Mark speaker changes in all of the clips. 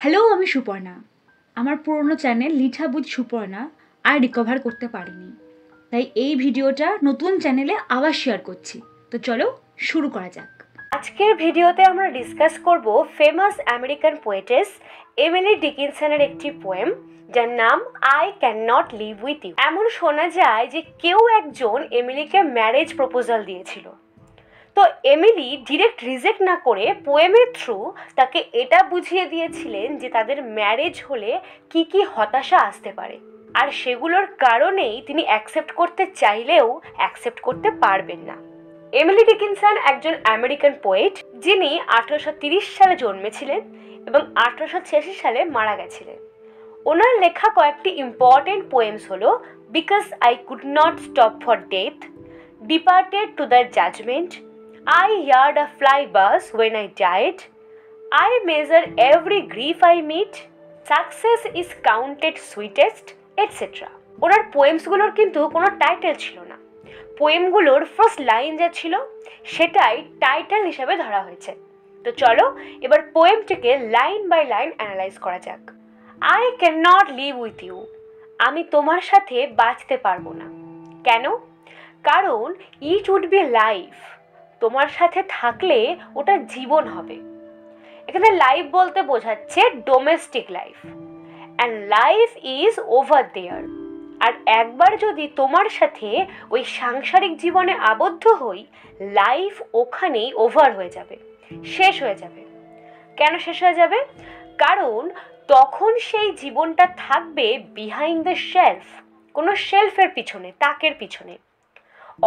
Speaker 1: Hello, আমি সুপর্ণা। আমার পুরনো চ্যানেল লিঠা বুঝ সুপর্ণা আর রিকভার করতে পারিনি, তাই এই ভিডিওটা নতুন চ্যানেলে আবার শেয়ার করছি। তো চলো শুরু করা যাক।
Speaker 2: আজকের ভিডিওতে আমরা ডিসকাস করব ফেমাস আমেরিকান পোয়েটেস এমিলি ডিকিনসনের একটি পোয়েম যার নাম I cannot live with you. এমন শোনা যায় যে কেউ একজন এমিলিকে ম্যারেজ প্রপোজাল দিয়েছিল, তো এমিলি ডিরেক্ট রিজেক্ট না করে পোয়েমের থ্রু তাকে এটা বুঝিয়ে দিয়েছিলেন যে তাদের ম্যারেজ হলে কি কি হতাশা আসতে পারে, আর সেগুলোর কারণেই তিনি অ্যাকসেপ্ট করতে চাইলেও অ্যাকসেপ্ট করতে পারবেন না। এমিলি ডিকিনসন একজন আমেরিকান পোয়েট যিনি 1830 সালে জন্মেছিলেন এবং 1886 সালে মারা গেছিলেন। ওনার লেখা কয়েকটি ইম্পর্টেন্ট পোয়েমস হলো because I could not stop for death, departed to the judgement, I heard a fly buzz when I died, I measure every grief I meet, success is counted sweetest, etc. ওনার পোয়েমসগুলোর কিন্তু কোনো title ছিল না। পোয়েমগুলোর first line যা ছিল সেটাই title হিসাবে ধরা হয়েছে। তো চলো এবার পোয়েমটিকে লাইন বাই লাইন অ্যানালাইজ করা যাক। I cannot live with you, আমি তোমার সাথে বাঁচতে পারবো না। কেন? কারণ ইট উড বি লাইফ, তোমার সাথে থাকলে ওটা জীবন হবে। এখানে লাইফ বলতে বোঝাচ্ছে domestic life, and life is over there. আর একবার যদি তোমার সাথে ওই সাংসারিক জীবনে আবদ্ধ হই, লাইফ ওখানেই ওভার হয়ে যাবে, শেষ হয়ে যাবে। কেন শেষ হয়ে যাবে? কারণ তখন সেই জীবনটা থাকবে বিহাইন্ড দ্য শেলফ, কোনো শেলফের পিছনে, তাকের পিছনে।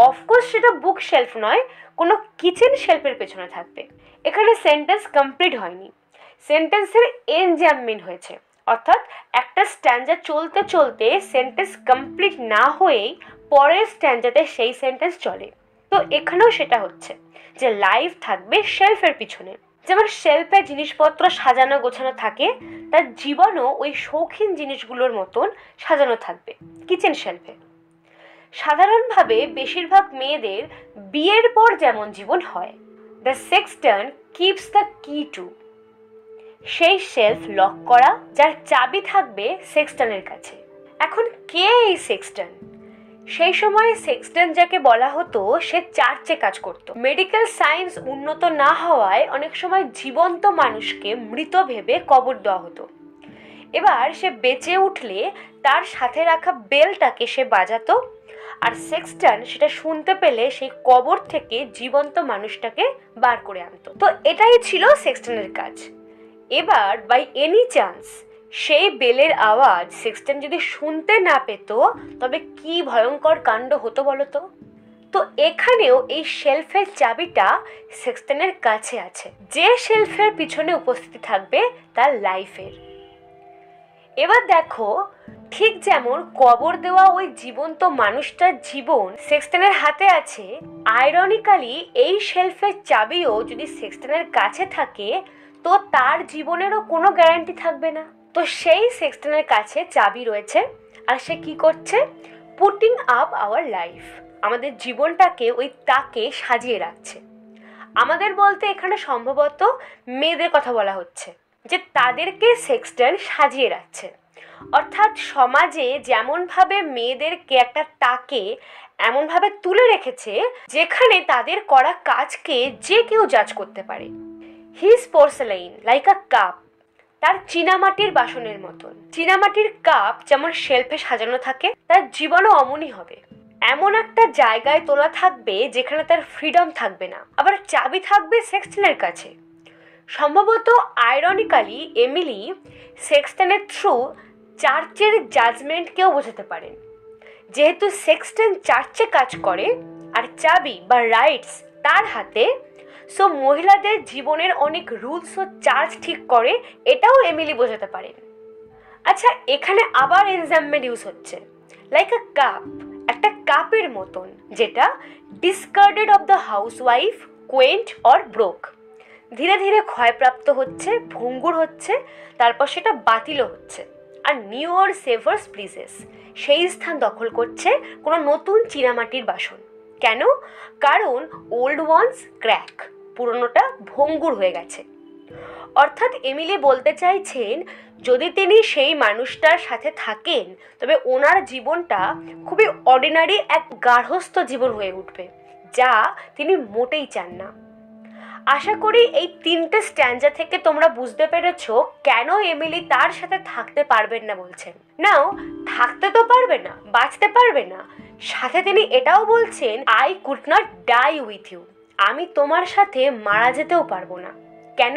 Speaker 2: অফকোর্স সেটা বুক শেলফ নয়, কোনো কিচেন শেলফের পেছনে থাকবে। এখানে সেন্টেন্স কমপ্লিট হয়নি, সেন্টেন্সের এনজাম্পমেন্ট হয়েছে, অর্থাৎ একটা স্ট্যান্জা চলতে চলতে সেন্টেন্স কমপ্লিট না হয়েই পরের স্ট্যান্জাতে সেই সেন্টেন্স চলে। তো এখানেও সেটা হচ্ছে যে লাইফ থাকবে শেলফের পিছনে। যেমন শেলফে জিনিসপত্র সাজানো গোছানো থাকে, তার জীবনও ওই শৌখিন জিনিসগুলোর মতন সাজানো থাকবে কিচেন শেলফে। সাধারণভাবে বেশিরভাগ মেয়েদের বিয়ের পর যেমন জীবন হয়, দ্য সেক্সটন কিপস দ্য কি টু, সেই শেলফ লক করা যার চাবি থাকবে সেক্সটনের কাছে। এখন কে এই সেক্সটন? সেই সময় সেক্সটন যাকে বলা হতো সে চার্চে কাজ করত। মেডিকেল সায়েন্স উন্নত না হওয়ায় অনেক সময় জীবন্ত মানুষকে মৃত ভেবে কবর দেওয়া হতো। এবার সে বেঁচে উঠলে তার সাথে রাখা বেলটাকে সে বাজাতো, আর সেক্সটন সেটা শুনতে পেলে সেই কবর থেকে জীবন্ত মানুষটাকে বার করে আনতো। তো এটাই ছিল সেক্সটনের কাজ। এবার বাই এনি চান্স সেই বেলের আওয়াজ সেক্সটন যদি শুনতে না পেত, তবে কি ভয়ঙ্কর কাণ্ড হতো বলতো। তো এখানেও এই শেলফের চাবিটা সেক্সটনের কাছে আছে, যে শেলফের পিছনে উপস্থিতি থাকবে তার লাইফের। এবার দেখো, ঠিক যেমন কবর দেওয়া ওই জীবন্ত মানুষটার জীবন সেক্সটনের হাতে আছে, আইরনিক্যালি এই শেলফের চাবিও যদি সেক্সটনের কাছে থাকে তো তার জীবনেরও কোনো গ্যারান্টি থাকবে না। তো সেই সেক্সটনের কাছে চাবি রয়েছে, আর সে কি করছে? পুটিং আপ আওয়ার লাইফ, আমাদের জীবনটাকে ওই তাকে সাজিয়ে রাখছে। আমাদের বলতে এখানে সম্ভবত মেয়েদের কথা বলা হচ্ছে, যে তাদেরকে সেক্সটন সাজিয়ে রাখছে। অর্থাৎ সমাজে যেমনভাবে মেয়েদেরকে একটা তাকে এমনভাবে তুলে রেখেছে যেখানে তাদের করা কাজকে যে কেউ জাজ করতে পারে। His porcelain like a cup, তার চীনামাটির বাসনের মতন। চীনামাটির কাপ যেমন শেলফে সাজানো থাকে, তার জীবনও অমনই হবে। এমন একটা জায়গায় তোলা থাকবে যেখানে তার ফ্রিডম থাকবে না, আবার চাবি থাকবে সেক্সটনের কাছে। সম্ভবত আইরনিক্যালি এমিলি সেক্সটনের থ্রু চার্চের জাজমেন্টকেও বোঝাতে পারেন। যেহেতু সেক্সটন চার্চে কাজ করে আর চাবি বা রাইটস তার হাতে, সো মহিলাদের জীবনের অনেক রুলস ও চার্জ ঠিক করে, এটাও এমিলি বোঝাতে পারেন। আচ্ছা, এখানে আবার এনজাম্পমেন্ট ইউজ হচ্ছে, লাইক আ কাপ, একটা কাপের মতন, যেটা discarded of the housewife, quaint or broke, ধীরে ধীরে ক্ষয়প্রাপ্ত হচ্ছে, ভঙ্গুর হচ্ছে, তারপর সেটা বাতিলও হচ্ছে, আর নিউ অর সেভার্স প্লিজেস, সেই স্থান দখল করছে কোনো নতুন চীনামাটির বাসন। কেন? কারণ ওল্ড ওয়ান্স ক্র্যাক, পুরনোটা ভঙ্গুর হয়ে গেছে। অর্থাৎ এমিলি বলতে চাইছেন যদি তিনি সেই মানুষটার সাথে থাকেন তবে ওনার জীবনটা খুবই অর্ডিনারি এক গার্হস্থ্য জীবন হয়ে উঠবে, যা তিনি মোটেই চান না। আশা করি এই 3টে স্ট্যান্জা থেকে তোমরা বুঝতে পেরেছো কেন এমিলি তার সাথে থাকতে পারবেন না বলছেন। নাও থাকতে তো পারবে না, বাঁচতে পারবে না, সাথে তিনি এটাও বলছেন I could not die with you, আমি তোমার সাথে মারা যেতেও পারবো না। কেন?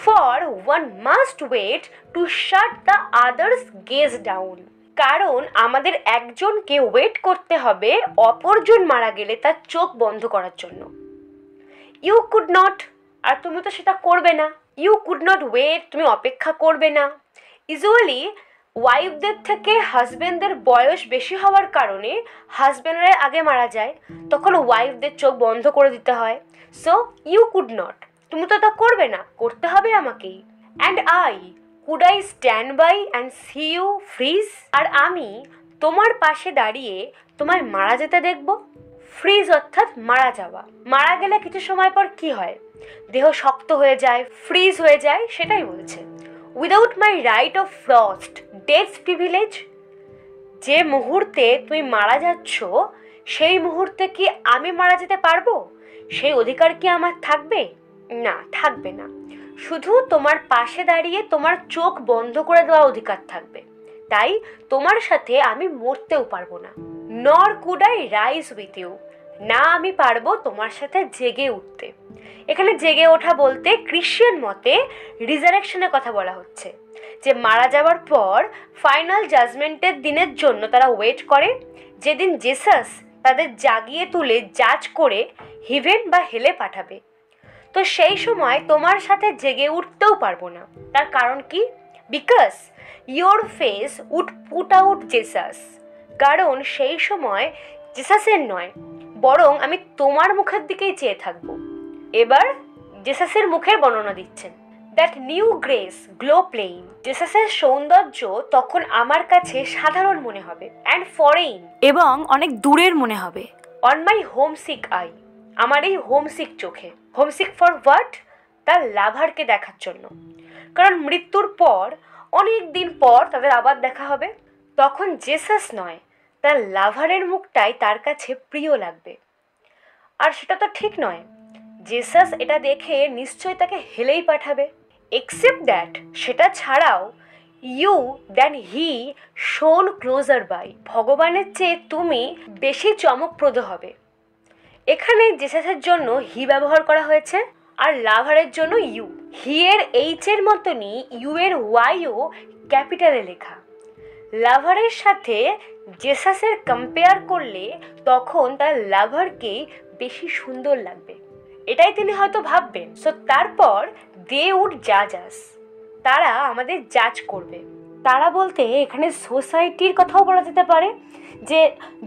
Speaker 2: For one must wait to shut the other's gaze down, কারণ আমাদের একজনকে ওয়েট করতে হবে অপরজন মারা গেলে তার চোখ বন্ধ করার জন্য। ইউ কুড নট, আর তুমি তো সেটা করবে না। ইউ কুড নট ওয়েট, তুমি অপেক্ষা করবে না। ইউজুয়ালি ওয়াইফদের থেকে হাজব্যান্ডদের বয়স বেশি হওয়ার কারণে হাজব্যান্ডরা আগে মারা যায়, তখন ওয়াইফদের চোখ বন্ধ করে দিতে হয়। সো ইউ কুড নট, তুমি তো তা করবে না, করতে হবে আমাকেই। And could I stand by and see you freeze, আর আমি তোমার পাশে দাঁড়িয়ে তোমায় মারা যেতে দেখব। ফ্রিজ অর্থাৎ মারা যাওয়া। মারা গেলে কিছু সময় পর কি হয়? দেহ শক্ত হয়ে যায়, ফ্রিজ হয়ে যায়, সেটাই বলছে। Without my right of frost death privilege, যে মুহূর্তে তুমি মারা যাচ্ছ সেই মুহূর্তে কি আমি মারা যেতে পারবো? সেই অধিকার কি আমার থাকবে? না, থাকবে না। শুধু তোমার পাশে দাঁড়িয়ে তোমার চোখ বন্ধ করে দেওয়া অধিকার থাকবে। তাই তোমার সাথে আমি মরতেও পারবো না। Nor could I rise with you, না আমি পারবো তোমার সাথে জেগে উঠতে। এখানে জেগে ওঠা বলতে ক্রিশ্চিয়ান মতে রিজারেকশনের কথা বলা হচ্ছে, যে মারা যাওয়ার পর ফাইনাল জাজমেন্টের দিনের জন্য তারা ওয়েট করে, যেদিন জেসাস তাদের জাগিয়ে তুলে জাজ করে হেভেন বা হেলে পাঠাবে। তো সেই সময় তোমার সাথে জেগে উঠতেও পারবো না। তার কারণ কি? Because your face would put out Jesus, কারণ সেই সময় জেসাসের নয় বরং আমি তোমার মুখের দিকেই চেয়ে থাকবো। এবার জেসাসের মুখের বর্ণনা দিচ্ছেন। That new grace glow plain, জেসাসের সৌন্দর্য তখন আমার কাছে সাধারণ মনে হবে, অ্যান্ড ফরেইন, এবং অনেক দূরের মনে হবে। অন মাই হোমসিক আই, আমার এই হোমসিক চোখে। Homesick for what? তার লাভারকে দেখার জন্য, কারণ মৃত্যুর পর অনেক দিন পর তাদের আবার দেখা হবে। তখন জেসাস নয়, তার লাভারের মুখটাই তার কাছে প্রিয় লাগবে। আর সেটা তো ঠিক নয়, জেসাস এটা দেখে নিশ্চয়ই তাকে হেলেই পাঠাবে। এক্সেপ্ট দ্যাট, সেটা ছাড়াও ইউ দ্যান হি শোন ক্লোজার বাই, ভগবানের চেয়ে তুমি বেশি চমকপ্রদ হবে। এখানে জেসাসের জন্য হি ব্যবহার করা হয়েছে আর লাভারের জন্য ইউ। হি এর এইচ এর মতনই ইউ এর ওয়াইও ক্যাপিটালে লেখা। লাভারের সাথে জেসাসের কম্পেয়ার করলে তখন তার লাভারকেই বেশি সুন্দর লাগবে, এটাই তিনি হয়তো ভাববেন। সো তারপর দে উড জাজ আস, তারা আমাদের জাজ করবে। তারা বলতে এখানে সোসাইটির কথাও বলা যেতে পারে, যে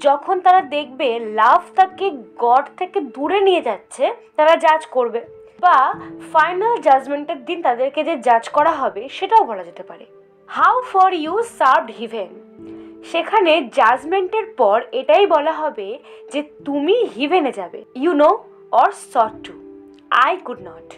Speaker 2: যখন তারা দেখবে লাভ তাকে গড থেকে দূরে নিয়ে যাচ্ছে তারা জাজ করবে, বা ফাইনাল জাজমেন্টের দিন তাদেরকে যে জাজ করা হবে সেটাও বলা যেতে পারে। How for you served heaven, সেখানে জাজমেন্টের পর এটাই বলা হবে যে তুমি হিভেনে যাবে। You know or sought to, I could not,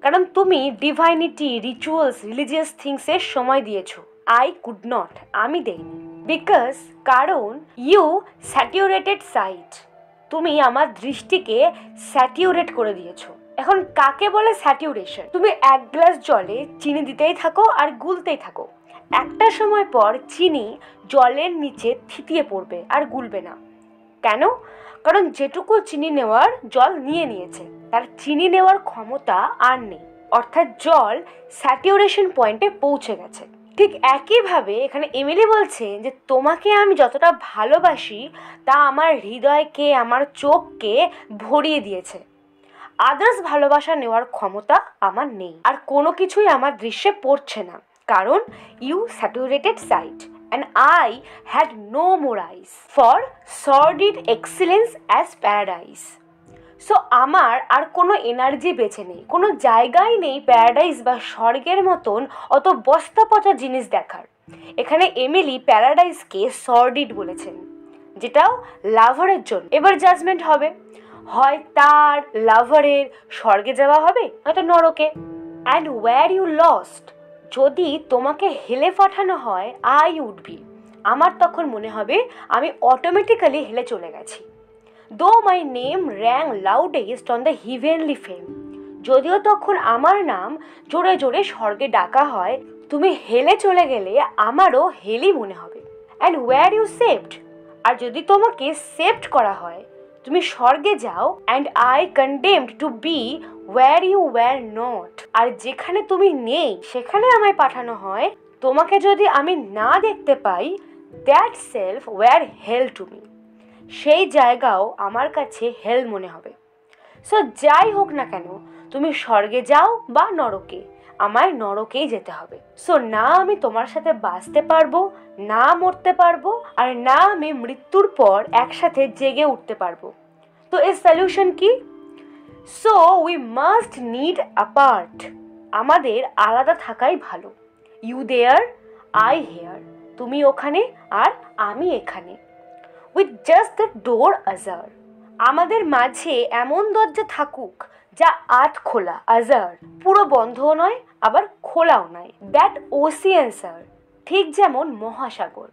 Speaker 2: কারণ তুমি ডিভাইনিটি, রিচুয়ালস, রিলিজিয়াস থিংসের সময় দিয়েছো। আই কুড নট, আমি দেইনি। বিকজ, কারণ ইউ স্যাটিউরেটেড সাইট, তুমি আমার দৃষ্টিকে স্যাটিউরেট করে দিয়েছো। এখন কাকে বলে স্যাটিউরেশন? তুমি এক গ্লাস জলে চিনি দিতেই থাকো আর গুলতেই থাকো, একটা সময় পর চিনি জলের নিচে থিতিয়ে পড়বে আর গুলবে না। কেন? কারণ যেটুকু চিনি নেওয়ার জল নিয়ে নিয়েছে, তার চিনি নেওয়ার ক্ষমতা আর নেই, অর্থাৎ জল স্যাটিউরেশন পয়েন্টে পৌঁছে গেছে। ঠিক একইভাবে এখানে এমিলি বলছেন যে তোমাকে আমি যতটা ভালোবাসি তা আমার হৃদয়কে, আমার চোখকে ভরিয়ে দিয়েছে। আদার্স ভালোবাসা নেওয়ার ক্ষমতা আমার নেই, আর কোনো কিছুই আমার দৃশ্যে পড়ছে না, কারণ you saturated sight and I had no more eyes for sordid excellence as paradise. So আমার আর কোনো এনার্জি বেঁচে নেই, কোনো জায়গায় নেই প্যারাডাইস বা স্বর্গের মতন অত বস্তা পচা জিনিস দেখার। এখানে এমিলি প্যারাডাইসকে সর্ডিড বলেছেন, যেটাও লাভারের জন্য। এবার জাজমেন্ট হবে, হয় তার লাভারের স্বর্গে যাওয়া হবে, হয়তো নরকে। অ্যান্ড ওয়্যার ইউ লস্ট, যদি তোমাকে হেলে পাঠানো হয় আই উড বি, আমার তখন মনে হবে আমি অটোমেটিক্যালি হেলে চলে গেছি। Though my name rang loudest on the heavenly fame, যদিও তখন আমার নাম জোরে জোরে স্বর্গে ডাকা হয়, তুমি হেলে চলে গেলে আমারও হেলি মনে হবে। অ্যান্ড ওয়্যার ইউ সেভড, আর যদি তোমাকে সেভড করা হয়, তুমি স্বর্গে যাও। And I condemned to be where you were not, আর যেখানে তুমি নেই সেখানে আমায় পাঠানো হয়, তোমাকে যদি আমি না দেখতে পাই, that self were hell to me, সেই জায়গাও আমার কাছে হেল মনে হবে। সো যাই হোক না কেন, তুমি স্বর্গে যাও বা নরকে, আমায় নরকেই যেতে হবে। সো না আমি তোমার সাথে বাঁচতে পারবো, না মরতে পারবো, আর না আমি মৃত্যুর পর একসাথে জেগে উঠতে পারবো। তো এর সলিউশন কি? So we must need apart, আমাদের আলাদা থাকাই ভালো। ইউ দেয়ার, আই হেয়ার, তুমি ওখানে আর আমি এখানে। উইথ জাস্ট দ্য ডোর আজার, আমাদের মাঝে এমন দরজা থাকুক যা আধ খোলা, আজার পুরো বন্ধও নয় আবার খোলাও নয়। দ্যাট ওসিয়ান স্যার, ঠিক যেমন মহাসাগর,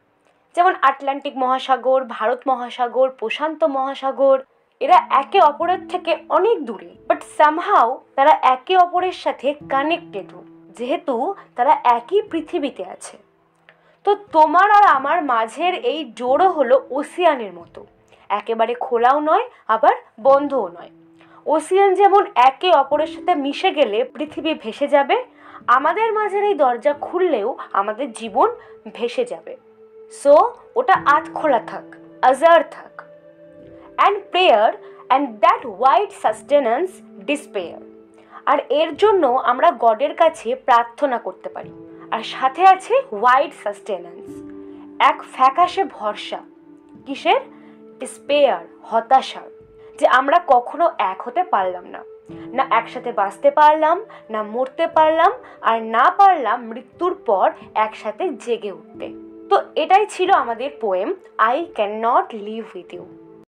Speaker 2: যেমন আটলান্টিক মহাসাগর, ভারত মহাসাগর, প্রশান্ত মহাসাগর, এরা একে অপরের থেকে অনেক দূরে, বাট সামহাও তারা একে অপরের সাথে কানেক্টেড, যেহেতু তারা একই পৃথিবীতে আছে। তো তোমার আর আমার মাঝের এই ডোরও হলো ওসিয়ানের মতো, একেবারে খোলাও নয় আবার বন্ধও নয়। ওসিয়ান যেমন একে অপরের সাথে মিশে গেলে পৃথিবী ভেসে যাবে, আমাদের মাঝের এই দরজা খুললেও আমাদের জীবন ভেসে যাবে। সো ওটা আধ খোলা থাক, আজার থাক। And prayer and that wide sustenance despair, আর এর জন্য আমরা গডের কাছে প্রার্থনা করতে পারি। আর সাথে আছে ওয়াইড সাস্টেন্যান্স, এক ফ্যাকাশে ভরসা। কিসের? ডিসপেয়ার, হতাশার, যে আমরা কখনো এক হতে পারলাম না, না একসাথে বাঁচতে পারলাম, না মরতে পারলাম, আর না পারলাম মৃত্যুর পর একসাথে জেগে উঠতে। তো এটাই ছিল আমাদের poem I cannot live with you.